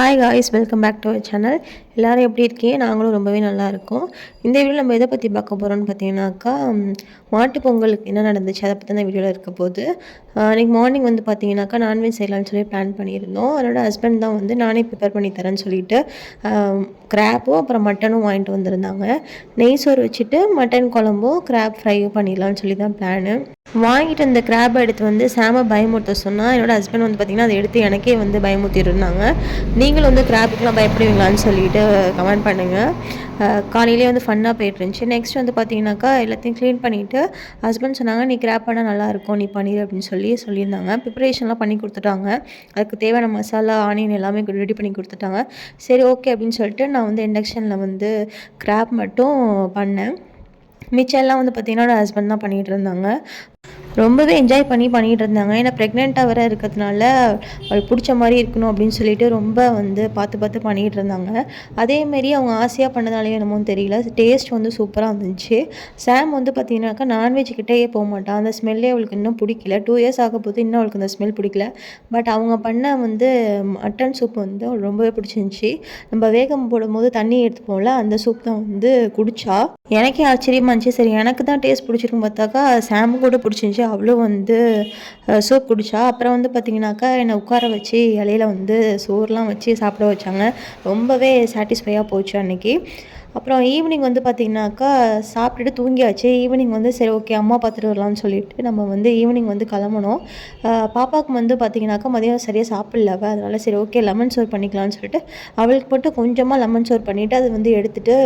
Hi guys, welcome back to our channel. எல்லோரும் எப்படி இருக்கீங்க? நாங்களும் ரொம்பவே நல்லா இருக்கோம். இந்த வீடியோவில் நம்ம எதை பற்றி பார்க்க போகிறோம்னு பார்த்தீங்கன்னாக்கா, மாட்டுப் பொங்கலுக்கு என்ன நடந்துச்சு அதை பற்றி தான் வீடியோவில் இருக்க போகுது. அன்றைக்கி மார்னிங் வந்து பார்த்தீங்கன்னாக்கா நான்வெஜ் செய்யலாம்னு சொல்லி பிளான் பண்ணியிருந்தோம். என்னோடய ஹஸ்பண்ட் தான் வந்து நானே ப்ரிப்பேர் பண்ணி தரேன்னு சொல்லிட்டு கிராப்பும் அப்புறம் மட்டனும் வாங்கிட்டு வந்திருந்தாங்க. நெய் சோறு வச்சுட்டு மட்டன் குழம்பும் கிராப் ஃப்ரையும் பண்ணிடலான்னு சொல்லி தான் பிளானு. வாங்கிட்டு அந்த கிராப்பை எடுத்து வந்து சாம பயமுறுத்த சொன்னால் என்னோடய ஹஸ்பண்ட் வந்து பார்த்திங்கன்னா அதை எடுத்து எனக்கே வந்து பயமுறுத்திட்டு இருந்தாங்க. நீங்களும் வந்து கிராப்புக்கெலாம் பயப்படுவீங்களான்னு சொல்லிட்டு கமெண்ட் பண்ணுங்கள். காலையிலே வந்து ஃபன்னாக போயிட்டு இருந்துச்சு. நெக்ஸ்ட் வந்து பார்த்தீங்கன்னாக்கா எல்லாத்தையும் க்ளீன் பண்ணிவிட்டு ஹஸ்பண்ட் சொன்னாங்க, நீ கிராப் பண்ணால் நல்லாயிருக்கும், நீ பண்ணிடு அப்படின்னு சொல்லியிருந்தாங்க. ப்ரிப்பரேஷன்லாம் பண்ணி கொடுத்துட்டாங்க. அதுக்கு தேவையான மசாலா, ஆனியன் எல்லாமே ரெடி பண்ணி கொடுத்துட்டாங்க. சரி, ஓகே அப்படின்னு சொல்லிட்டு நான் வந்து இண்டக்ஷனில் வந்து கிராப் மட்டும் பண்ணேன். மிச்சம் எல்லாம் வந்து பார்த்திங்கன்னா ஹஸ்பண்ட் தான் பண்ணிகிட்டு இருந்தாங்க. ரொம்பவே என்ஜாய் பண்ணிகிட்டு இருந்தாங்க. ஏன்னா ப்ரெக்னெண்ட்டாக வேறு இருக்கிறதுனால அவளுக்கு பிடிச்ச மாதிரி இருக்கணும் அப்படின்னு சொல்லிட்டு ரொம்ப வந்து பார்த்து பண்ணிகிட்டு இருந்தாங்க. அதேமாரி அவங்க ஆசையாக பண்ணதாலேயே என்னமோ தெரியல, டேஸ்ட் வந்து சூப்பராக இருந்துச்சு. சாம் வந்து பார்த்திங்கனாக்கா நான்வெஜ் கிட்டேயே போக மாட்டான். அந்த ஸ்மெல்லே அவளுக்கு இன்னும் பிடிக்கல. 2 இயர்ஸ் ஆக போது, இன்னும் அவளுக்கு அந்த ஸ்மெல் பிடிக்கல. பட் அவங்க பண்ண வந்து மட்டன் சூப் வந்து அவளுக்கு ரொம்பவே பிடிச்சிருந்துச்சி. நம்ம வேகம் போடும்போது தண்ணி எடுத்துப்போம்ல, அந்த சூப் தான் வந்து குடித்தா. எனக்கே ஆச்சரியமாக இருந்துச்சு. சரி, எனக்கு தான் டேஸ்ட் பிடிச்சிருக்கும் பார்த்தாக்கா சாமு கூட பிடிச்சிருந்துச்சி. அவ்வளோ வந்து சூப் குடித்தா. அப்புறம் வந்து பார்த்திங்கனாக்கா என்னை உட்கார வச்சு இலையில வந்து சோறுலாம் வச்சு சாப்பிட வச்சாங்க. ரொம்பவே சாட்டிஸ்ஃபையாக போச்சு அன்றைக்கி. அப்புறம் ஈவினிங் வந்து பார்த்திங்கனாக்கா சாப்பிட்டுட்டு தூங்கியாச்சு. ஈவினிங் வந்து சரி, ஓகே, அம்மா பார்த்துட்டு வரலான்னு சொல்லிட்டு நம்ம வந்து ஈவினிங் வந்து கிளம்பணும். பாப்பாவுக்கு வந்து பார்த்திங்கனாக்கா மதியம் சரியாக சாப்பிடல அவள். அதனால் சரி, ஓகே, லெமன் சோறு பண்ணிக்கலான்னு சொல்லிட்டு அவளுக்கு மட்டும் கொஞ்சமாக லெமன் சோறு பண்ணிவிட்டு அது வந்து எடுத்துகிட்டு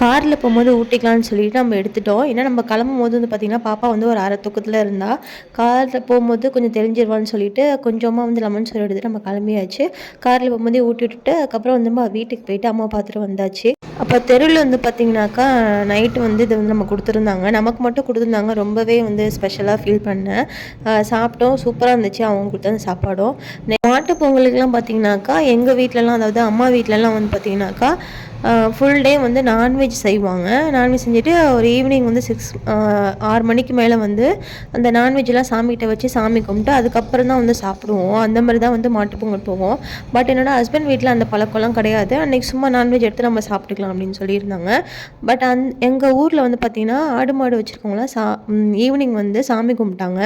காரில் போகும்போது ஊட்டிக்கலான்னு சொல்லிட்டு நம்ம எடுத்துட்டோம். ஏன்னா நம்ம கிளம்பும் போது வந்து பார்த்திங்கன்னா பாப்பா வந்து ஒரு அரை தூக்கத்தில் இருந்தால் காரில் போகும்போது கொஞ்சம் தெரிஞ்சிருவான்னு சொல்லிட்டு கொஞ்சமாக வந்து லெமன் சோறு எடுத்துகிட்டு நம்ம கிளம்பியாச்சு. காரில் போகும்போதே ஊட்டி விட்டுட்டு அதுக்கப்புறம் வந்து நம்ம வீட்டுக்கு போயிட்டு அம்மா பார்த்துட்டு வந்தாச்சு. அப்போ தெருவில் வந்து பார்த்திங்கனாக்கா நைட்டு வந்து இதை வந்து நம்ம கொடுத்துருந்தாங்க. நமக்கு மட்டும் கொடுத்துருந்தாங்க. ரொம்பவே வந்து ஸ்பெஷலாக ஃபீல் பண்ணேன். சாப்பிட்டோம், சூப்பராக இருந்துச்சு அவங்க கொடுத்த சாப்பாடும். மாட்டு பொங்கலுக்குலாம் பார்த்திங்கனாக்கா எங்கள் வீட்டிலலாம், அதாவது அம்மா வீட்டிலலாம் வந்து பார்த்திங்கனாக்கா ஃபுல் டே வந்து நான்வெஜ் செய்வாங்க. நான்வெஜ் செஞ்சுட்டு ஒரு ஈவினிங் வந்து 6 மணிக்கு மேலே வந்து அந்த நான்வெஜ்லாம் சாமிகிட்ட வச்சு சாமி கும்பிட்டு அதுக்கப்புறம் தான் வந்து சாப்பிடுவோம். அந்த மாதிரி தான் வந்து மாட்டுப்பொங்கல் போவோம். பட் என்னோடய ஹஸ்பண்ட் வீட்டில் அந்த பழக்கம்லாம் கிடையாது. அன்றைக்கி சும்மா நான்வெஜ் எடுத்து நம்ம சாப்பிட்டுக்கலாம் அப்படின்னு சொல்லியிருந்தாங்க. பட் எங்கள் ஊரில் வந்து பார்த்திங்கன்னா ஆடு மாடு வச்சுருக்கவங்களாம் ஈவினிங் வந்து சாமி கும்பிட்டாங்க.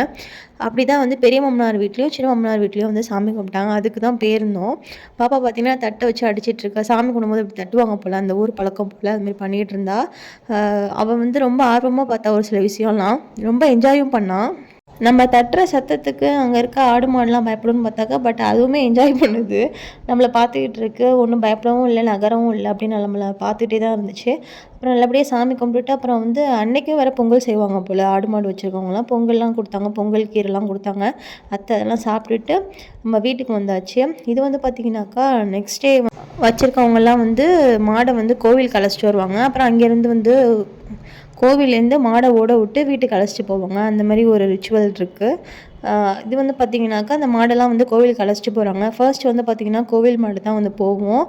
அப்படி தான் வந்து பெரிய மாமனார் வீட்லேயும் சின்ன மாமனார் வீட்லேயும் வந்து சாமி கும்பிட்டாங்க. அதுக்கு தான் போயிருந்தோம். பாப்பா பார்த்திங்கன்னா தட்டை வச்சு அடிச்சிட்ருக்கா. சாமி கும்பிடும்போது இப்படி தட்டுவாங்க போல், அந்த ஊர் பழக்கம் போல் அதுமாரி பண்ணிகிட்டு இருந்தா. அவள் வந்து ரொம்ப ஆர்வமாக பார்த்தா ஒரு சில விஷயம்லாம். ரொம்ப என்ஜாயும் பண்ணான். நம்ம தட்டுற சத்தத்துக்கு அங்கே இருக்க ஆடு மாடுலாம் பயப்படும்னு பார்த்தாக்கா, பட் அதுவுமே என்ஜாய் பண்ணுது. நம்மளை பார்த்துக்கிட்டு இருக்கு. ஒன்றும் பயப்படவும் இல்லை, நகரவும் இல்லை, அப்படின்னு நம்மளை பார்த்துக்கிட்டே தான் இருந்துச்சு. அப்புறம் நல்லபடியாக சாமி கும்பிட்டுட்டு அப்புறம் வந்து அன்றைக்கும் வேறு பொங்கல் செய்வாங்க போல். ஆடு மாடு வச்சுருக்கவங்களாம் பொங்கல்லாம் கொடுத்தாங்க. பொங்கல் கீரைலாம் கொடுத்தாங்க. அதெல்லாம் சாப்பிட்டுட்டு நம்ம வீட்டுக்கு வந்தாச்சு. இது வந்து பார்த்திங்கனாக்கா நெக்ஸ்ட் டே வச்சுருக்கவங்கலாம் வந்து மாடை வந்து கோவிலுக்கு அழைச்சிட்டு வருவாங்க. அப்புறம் அங்கேருந்து வந்து கோவிலேருந்து மாடை ஓட விட்டு வீட்டுக்கு அழைச்சிட்டு போவாங்க. அந்த மாதிரி ஒரு ரிச்சுவல் இருக்குது. இது வந்து பார்த்திங்கனாக்கா அந்த மாடெல்லாம் வந்து கோவிலுக்கு அழைச்சிட்டு போகிறாங்க. ஃபர்ஸ்ட் வந்து பார்த்திங்கன்னா கோவில் மாடு தான் வந்து போவோம்.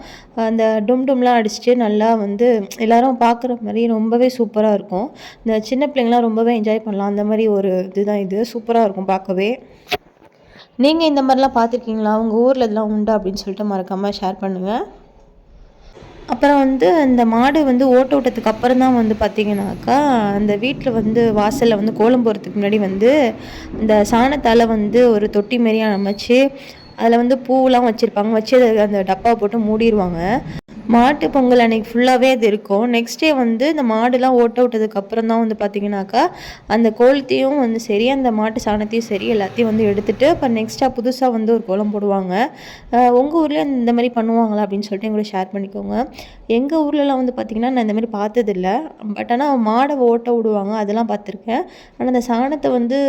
அந்த டும்லாம் அடிச்சுட்டு நல்லா வந்து எல்லோரும் பார்க்குற மாதிரி ரொம்பவே சூப்பராக இருக்கும். இந்த சின்ன பிள்ளைங்களாம் ரொம்பவே என்ஜாய் பண்ணலாம். அந்த மாதிரி ஒரு இதுதான் இது. சூப்பராக இருக்கும் பார்க்கவே. நீங்கள் இந்த மாதிரிலாம் பார்த்துருக்கீங்களா? உங்கள் ஊரில் இதெல்லாம் உண்டா அப்படின்னு சொல்லிட்டு மறக்காமல் ஷேர் பண்ணுங்கள். அப்புறம் வந்து அந்த மாடு வந்து ஓட்ட விட்டதுக்கு அப்புறம் தான் வந்து பார்த்திங்கனாக்கா அந்த வீட்டில் வந்து வாசலில் வந்து கோலம் போடுறதுக்கு முன்னாடி வந்து இந்த சாணத்தால் வந்து ஒரு தொட்டி மாரி அமைச்சு அதில் வந்து பூவெலாம் வச்சுருப்பாங்க. வச்சு அந்த டப்பா போட்டு மூடிடுவாங்க. மாட்டு பொங்கல் அன்றைக்கி ஃபுல்லாகவே அது இருக்கும். நெக்ஸ்ட் டே வந்து இந்த மாடுலாம் ஓட்ட விட்டதுக்கப்புறம் தான் வந்து பார்த்திங்கனாக்கா அந்த கோலத்தையும் வந்து சரி, அந்த மாட்டு சாணத்தையும் சரி எல்லாத்தையும் வந்து எடுத்துகிட்டு அப்புறம் நெக்ஸ்ட்டாக புதுசாக வந்து ஒரு கோலம் போடுவாங்க. உங்கள் ஊர்லேயும் இந்த மாதிரி பண்ணுவாங்களா அப்படின்னு சொல்லிட்டு எங்களை ஷேர் பண்ணிக்கோங்க. எங்கள் ஊர்லலாம் வந்து பார்த்திங்கன்னா நான் இந்த மாதிரி பார்த்ததில்ல. பட் ஆனால் மாடை ஓட்ட விடுவாங்க, அதெல்லாம் பார்த்துருக்கேன். ஆனால் அந்த சாணத்தை வந்து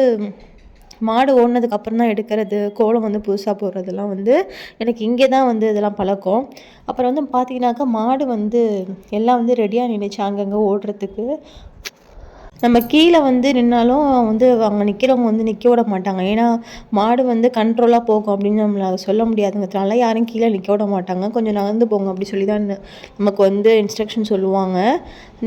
மாடு ஓடினதுக்கப்புறம் தான் எடுக்கிறது, கோலம் வந்து புதுசாக போடுறதெல்லாம் வந்து எனக்கு இங்கே தான் வந்து இதெல்லாம் பழக்கம். அப்புறம் வந்து பார்த்திங்கனாக்கா மாடு வந்து எல்லாம் வந்து ரெடியாக நின்றுச்சு அங்கங்கே ஓடுறதுக்கு. நம்ம கீழே வந்து நின்னாலும் வந்து அங்கே நிற்கிறவங்க வந்து நிற்க விட மாட்டாங்க. ஏன்னா மாடு வந்து கண்ட்ரோலாக போகும் அப்படின்னு நம்மள சொல்ல முடியாதுங்கிறதுனால யாரும் கீழே நிற்க விட மாட்டாங்க. கொஞ்சம் நகர்ந்து போங்க அப்படி சொல்லி தான் நமக்கு வந்து இன்ஸ்ட்ரக்ஷன் சொல்லுவாங்க.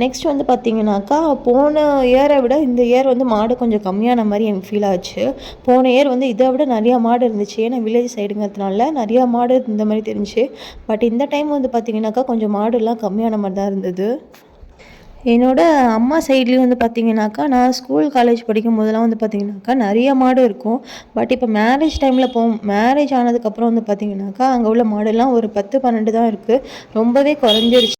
நெக்ஸ்ட் வந்து பார்த்திங்கனாக்கா போன இயரை விட இந்த இயர் வந்து மாடு கொஞ்சம் கம்மியான மாதிரி எனக்கு ஃபீல் ஆச்சு. போன இயர் வந்து இதை விட நிறையா மாடு இருந்துச்சு. ஏன்னா வில்லேஜ் சைடுங்கிறதுனால நிறையா மாடு இந்த மாதிரி தெரிஞ்சுச்சு. பட் இந்த டைம் வந்து பார்த்திங்கனாக்கா கொஞ்சம் மாடுலாம் கம்மியான மாதிரி தான் இருந்தது. என்னோடய அம்மா சைட்லேயும் வந்து பார்த்திங்கனாக்கா நான் ஸ்கூல் காலேஜ் படிக்கும் போதெல்லாம் வந்து பார்த்திங்கனாக்கா நிறைய மாடு இருக்கும். பட் இப்போ மேரேஜ் டைமில் மேரேஜ் ஆனதுக்கப்புறம் வந்து பார்த்திங்கனாக்கா அங்கே உள்ள மாடுலாம் ஒரு 10, 12 தான் இருக்குது. ரொம்பவே குறைஞ்சிருச்சு.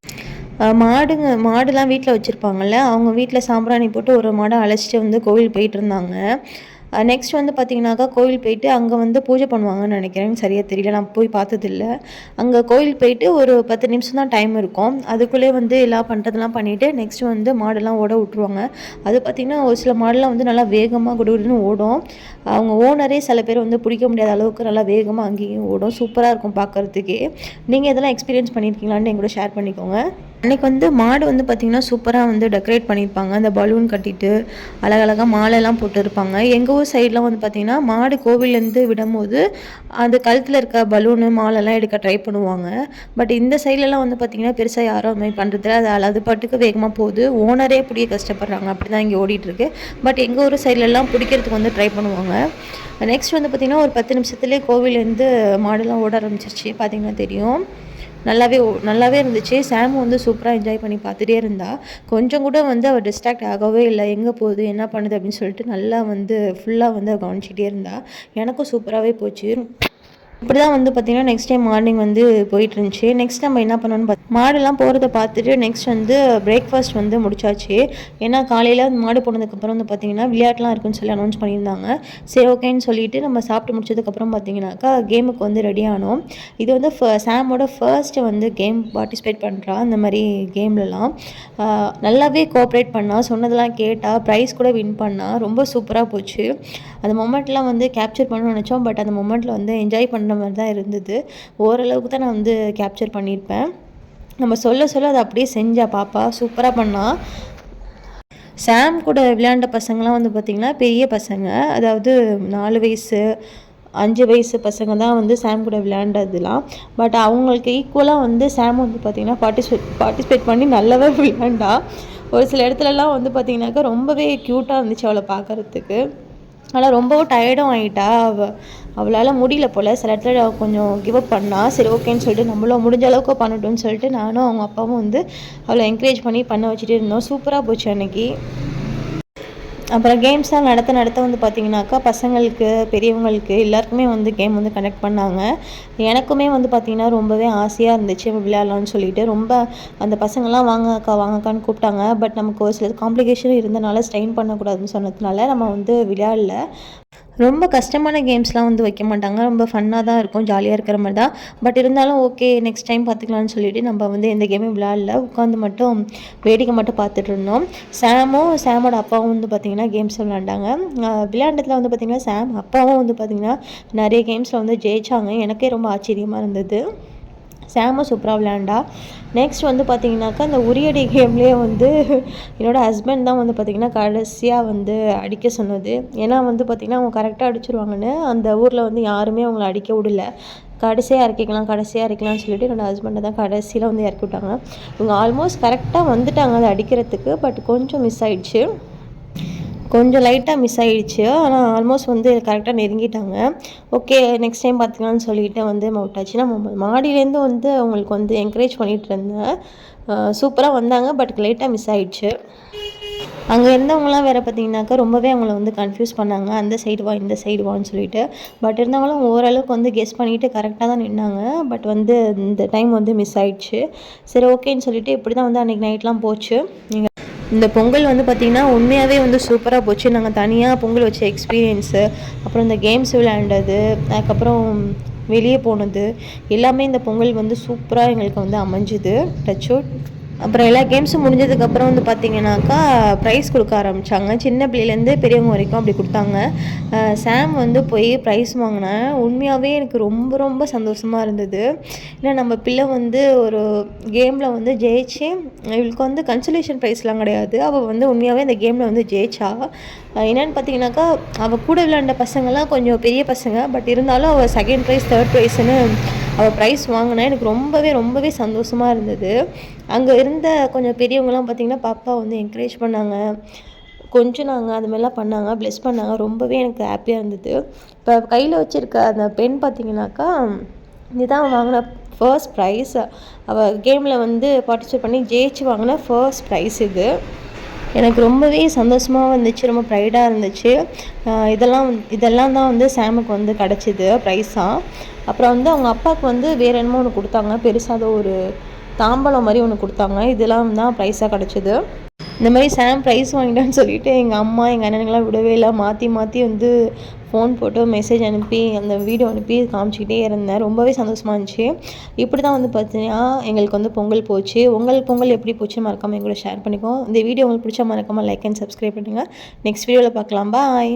மாடுலாம் வீட்டில் வச்சுருப்பாங்கள்ல, அவங்க வீட்டில் சாம்பிராணி போட்டு ஒரு மாடை அழைச்சிட்டு வந்து கோவில் போயிட்டு இருந்தாங்க. நெக்ஸ்ட் வந்து பார்த்திங்கனாக்கா கோவில் போயிட்டு அங்கே வந்து பூஜை பண்ணுவாங்கன்னு நினைக்கிறேன், சரியாக தெரியல, நான் போய் பார்த்ததில்ல. அங்கே கோவில் போயிட்டு ஒரு 10 நிமிஷம் தான் டைம் இருக்கும். அதுக்குள்ளே வந்து எல்லாம் பண்ணுறதெல்லாம் பண்ணிவிட்டு நெக்ஸ்ட் வந்து மாடெல்லாம் ஓட விட்ருவாங்க. அது பார்த்திங்கன்னா ஒரு சில மாடெல்லாம் வந்து நல்லா வேகமாக குடுகுடுன்னு ஓடும். அவங்க ஓனரே சில பேர் வந்து பிடிக்க முடியாத அளவுக்கு நல்லா வேகமாக அங்கேயும் ஓடும். சூப்பராக இருக்கும் பார்க்குறதுக்கே. நீங்கள் இதெல்லாம் எக்ஸ்பீரியன்ஸ் பண்ணியிருக்கீங்களான்னு என் கூட ஷேர் பண்ணிக்கோங்க. அன்றைக்கி வந்து மாடு வந்து பார்த்திங்கன்னா சூப்பராக வந்து டெக்கரேட் பண்ணியிருப்பாங்க. அந்த பலூன் கட்டிட்டு அழகழகாக மாலைலாம் போட்டுருப்பாங்க. எங்கள் ஊர் சைட்லாம் வந்து பார்த்திங்கன்னா மாடு கோவிலேருந்து விடும்போது அந்த கழுத்தில் இருக்க பலூனு மாலைலாம் எடுக்க ட்ரை பண்ணுவாங்க. பட் இந்த சைட்லலாம் வந்து பார்த்திங்கன்னா பெருசாக யாரும் அது மாதிரி பண்ணுறதில்ல. அது பாட்டுக்கு வேகமாக போகுது. ஓனரே பிடிக்க கஷ்டப்படுறாங்க. அப்படி தான் இங்கே ஓடிட்டுருக்கு. பட் எங்கள் ஊர் சைட்லலாம் பிடிக்கிறதுக்கு வந்து ட்ரை பண்ணுவாங்க. நெக்ஸ்ட் வந்து பார்த்திங்கன்னா ஒரு 10 நிமிஷத்துலேயே கோவிலேருந்து மாடுலாம் ஓட ஆரம்பிச்சிருச்சு. பார்த்திங்கன்னா தெரியும். நல்லாவே இருந்துச்சு. சாமும் வந்து சூப்பராக என்ஜாய் பண்ணி பார்த்துட்டே இருந்தா. கொஞ்சம் கூட வந்து அவள் டிஸ்ட்ராக்ட் ஆகவே இல்லை. எங்கே போகுது என்ன பண்ணுது அப்படின்னு சொல்லிட்டு நல்லா வந்து ஃபுல்லாக வந்து கவனிச்சிட்டே இருந்தா. எனக்கும் சூப்பராகவே போச்சு. இப்படி தான் வந்து பார்த்திங்கன்னா நெக்ஸ்ட் டைம் மார்னிங் வந்து போயிட்டு இருந்துச்சு. நெக்ஸ்ட் நம்ம என்ன பண்ணோன்னு மாடுலாம் போகிறத பார்த்துட்டு நெக்ஸ்ட் வந்து பிரேக்ஃபாஸ்ட் வந்து முடிச்சாச்சு. ஏன்னா காலையில் மாடு போனதுக்கப்புறம் வந்து பார்த்திங்கன்னா விளையாட்டுலாம் இருக்குன்னு சொல்லி அனௌன்ஸ் பண்ணியிருந்தாங்க. சரி ஓகேன்னு சொல்லிட்டு நம்ம சாப்பிட்டு முடிச்சதுக்கப்புறம் பார்த்திங்கனாக்கா கேமுக்கு வந்து ரெடி ஆனோம். இது வந்து சாமோட ஃபர்ஸ்ட்டு வந்து கேம் பார்ட்டிசிபேட் பண்ணுறா. அந்த மாதிரி கேம்லலாம் நல்லாவே கோஆப்ரேட் பண்ணா. சொன்னதெல்லாம் கேட்டா. ப்ரைஸ் கூட வின் பண்ணா. ரொம்ப சூப்பராக போச்சு. அந்த மொமெண்ட்லாம் வந்து கேப்சர் பண்ணணும்னு நினச்சோம். பட் அந்த மொமெண்ட்டில் வந்து என்ஜாய் பண்ணுற மாதிரி தான் இருந்தது. ஓரளவுக்கு தான் நான் வந்து கேப்சர் பண்ணியிருப்பேன். நம்ம சொல்ல அதை அப்படியே செஞ்சா பாப்பா. சூப்பராக பண்ணா. சாம் கூட விளையாண்ட பசங்களாம் வந்து பார்த்திங்கன்னா பெரிய பசங்க, அதாவது 4 வயசு 5 வயசு பசங்க தான் வந்து சாம் கூட விளையாண்டதுலாம். பட் அவங்களுக்கு ஈக்குவலாக வந்து சாம் வந்து பார்த்திங்கன்னா பார்ட்டிசிபேட் பண்ணி நல்லாவே விளையாண்டா. ஒரு சில இடத்துலலாம் வந்து பார்த்திங்கனாக்கா ரொம்பவே க்யூட்டாக இருந்துச்சு அவளை பார்க்குறதுக்கு. ஆனால் ரொம்பவும் டயர்டும் ஆகிட்டா. அவளால் முடியல போல். சில இடத்துல கொஞ்சம் கிவ் அப் பண்ணா. சரி ஓகேன்னு சொல்லிட்டு நம்மளும் முடிஞ்ச அளவுக்கு பண்ணட்டும்னு சொல்லிட்டு நானும் அவங்க அப்பாவும் வந்து அவளை என்கரேஜ் பண்ணி பண்ண வச்சுட்டு இருந்தோம். சூப்பராக போச்சு அன்றைக்கி. அப்புறம் கேம்ஸ்லாம் நடத்த வந்து பார்த்திங்கனாக்கா பசங்களுக்கு பெரியவங்களுக்கு எல்லாருக்குமே வந்து கேம் வந்து கனெக்ட் பண்ணாங்க. எனக்குமே வந்து பார்த்திங்கன்னா ரொம்பவே ஆசையாக இருந்துச்சு விளையாடலான்னு சொல்லிட்டு. ரொம்ப அந்த பசங்கள்லாம் வாங்கக்கான்னு கூப்பிட்டாங்க. பட் நமக்கு ஒரு சில காம்ப்ளிகேஷன் இருந்தனால ஸ்ட்ரெயின் பண்ணக்கூடாதுன்னு சொன்னதுனால நம்ம வந்து விளையாடல. ரொம்ப கஷ்டமான கேம்ஸ்லாம் வந்து வைக்க மாட்டாங்க. ரொம்ப ஃபன்னாக தான் இருக்கும். ஜாலியாக இருக்கிற மாதிரி தான். பட் இருந்தாலும் ஓகே நெக்ஸ்ட் டைம் பார்த்துக்கலான்னு சொல்லிவிட்டு நம்ம வந்து எந்த கேமும் விளையாடல. உட்காந்து மட்டும் வேடிக்கை மட்டும் பார்த்துட்டு இருந்தோம். சாமோட அப்பாவும் வந்து பார்த்திங்கன்னா கேம்ஸ் விளையாண்டாங்க. விளையாண்டத்தில் வந்து பார்த்திங்கன்னா சாம் அப்பாவும் வந்து பார்த்திங்கன்னா நிறைய கேம்ஸில் வந்து ஜெயிச்சாங்க. எனக்கே ரொம்ப ஆச்சரியமாக இருந்தது. சாமும் சூப்பராக விளையாண்டா. நெக்ஸ்ட் வந்து பார்த்திங்கனாக்கா அந்த உரியடி கேம்லேயே வந்து என்னோடய ஹஸ்பண்ட் தான் வந்து பார்த்திங்கன்னா கடைசியாக வந்து அடிக்க சொன்னது. ஏன்னா வந்து பார்த்திங்கன்னா அவங்க கரெக்டாக அடிச்சிருவாங்கன்னு அந்த ஊரில் வந்து யாருமே அவங்கள அடிக்க விடல. கடைசியாக இறக்கலாம்னு சொல்லிட்டு என்னோடய ஹஸ்பண்டை தான் கடைசியில் வந்து இறக்கி விட்டாங்க. இவங்க ஆல்மோஸ்ட் கரெக்டாக வந்துட்டாங்க அதை அடிக்கிறதுக்கு. பட் கொஞ்சம் மிஸ் ஆயிடுச்சு. கொஞ்சம் லைட்டாக மிஸ் ஆகிடுச்சு. ஆனால் ஆல்மோஸ்ட் வந்து கரெக்டாக நெருங்கிட்டாங்க. ஓகே நெக்ஸ்ட் டைம் பார்த்துக்கலான்னு சொல்லிவிட்டு வந்து விட்டாச்சு. நம்ம மாடியிலேருந்து வந்து அவங்களுக்கு வந்து என்கரேஜ் பண்ணிகிட்டு இருந்தேன். சூப்பராக வந்தாங்க. பட் லைட்டாக மிஸ் ஆகிடுச்சு. அங்கே இருந்தவங்களாம் வேறு பார்த்திங்கனாக்கா ரொம்பவே அவங்கள வந்து கன்ஃபியூஸ் பண்ணாங்க. அந்த சைடு வா இந்த சைடு வான்னு சொல்லிட்டு. பட் இருந்தவங்களும் ஓரளவுக்கு வந்து கெஸ் பண்ணிவிட்டு கரெக்டாக தான் நின்னாங்க. பட் வந்து இந்த டைம் வந்து மிஸ் ஆகிடுச்சு. சரி ஓகேன்னு சொல்லிவிட்டு இப்படி தான் வந்து அன்றைக்கி நைட்லாம் போச்சு. இந்த பொங்கல் வந்து பார்த்திங்கன்னா உண்மையாகவே வந்து சூப்பராக போச்சு. நாங்கள் தனியாக பொங்கல் வச்ச எக்ஸ்பீரியன்ஸு, அப்புறம் இந்த கேம்ஸ் விளையாண்டது, அதுக்கப்புறம் வெளியே போனது எல்லாமே இந்த பொங்கல் வந்து சூப்பராக எங்களுக்கு வந்து அமைஞ்சுது. Touch wood. அப்புறம் எல்லா கேம்ஸும் முடிஞ்சதுக்கப்புறம் வந்து பார்த்திங்கனாக்கா ப்ரைஸ் கொடுக்க ஆரம்பித்தாங்க. சின்ன பிள்ளையிலேருந்து பெரியவங்க வரைக்கும் அப்படி கொடுத்தாங்க. சாம் வந்து போய் ப்ரைஸ் வாங்கினேன். உண்மையாகவே எனக்கு ரொம்ப ரொம்ப சந்தோஷமாக இருந்தது. ஏன்னா நம்ம பிள்ளை வந்து ஒரு கேமில் வந்து ஜெயிச்சு, இவளுக்கு வந்து கன்சலேஷன் ப்ரைஸ்லாம் கிடையாது. அவள் வந்து உண்மையாகவே அந்த கேமில் வந்து ஜெயிச்சா. என்னென்னு பார்த்தீங்கன்னாக்கா, அவள் கூட விளையாண்ட பசங்கள்லாம் கொஞ்சம் பெரிய பசங்க. பட் இருந்தாலும் அவள் செகண்ட் ப்ரைஸ், தேர்ட் ப்ரைஸ்ன்னு அவள் ப்ரைஸ் வாங்கினா. எனக்கு ரொம்பவே சந்தோஷமாக இருந்தது. அங்கே இருந்த கொஞ்சம் பெரியவங்கலாம் பார்த்திங்கன்னா பாப்பா வந்து என்கரேஜ் பண்ணாங்க, கொஞ்சுனாங்க, அது மாதிரிலாம் பண்ணாங்க, ப்ளெஸ் பண்ணாங்க. ரொம்பவே எனக்கு ஹாப்பியாக இருந்தது. இப்போ கையில் வச்சுருக்க அந்த பென் பார்த்திங்கனாக்கா, இதுதான் வாங்கின ஃபர்ஸ்ட் ப்ரைஸ். அவள் கேமில் வந்து பார்ட்டிசிபேட் பண்ணி ஜெயிச்சு வாங்கின ஃபர்ஸ்ட் ப்ரைஸ் இது. எனக்கு ரொம்பவே சந்தோஷமாக இருந்துச்சு, ரொம்ப ப்ரைடாக இருந்துச்சு. இதெல்லாம் தான் வந்து சாமுக்கு வந்து கிடச்சிது ப்ரைஸாக. அப்புறம் வந்து அவங்க அப்பாவுக்கு வந்து வேறு என்னமோ ஒன்று கொடுத்தாங்க, பெருசாக ஒரு தாம்பலம் மாதிரி ஒன்று கொடுத்தாங்க. இதெல்லாம் தான் ப்ரைஸாக கிடச்சிது. இந்த மாதிரி சாம் ப்ரைஸ் வாங்கிட்டான்னு சொல்லிவிட்டு எங்கள் அம்மா எங்கள் அண்ணனுங்களாம் விடவே இல்லை. மாற்றி வந்து ஃபோன் போட்டு மெசேஜ் அனுப்பி அந்த வீடியோ அனுப்பி காமிச்சிக்கிட்டே இருந்தேன். ரொம்பவே சந்தோஷமாக இருந்துச்சு. இப்படி தான் வந்து பார்த்தீங்கன்னா எங்களுக்கு வந்து பொங்கல் போச்சு. பொங்கல் எப்படி போச்சு மறக்காமல் எங்களோட ஷேர் பண்ணிக்கோ. இந்த வீடியோ உங்களுக்கு பிடிச்சா மறக்காமல் லைக் அண்ட் சப்ஸ்கிரைப் பண்ணுங்கள். நெக்ஸ்ட் வீடியோவில் பார்க்கலாம். பாய்.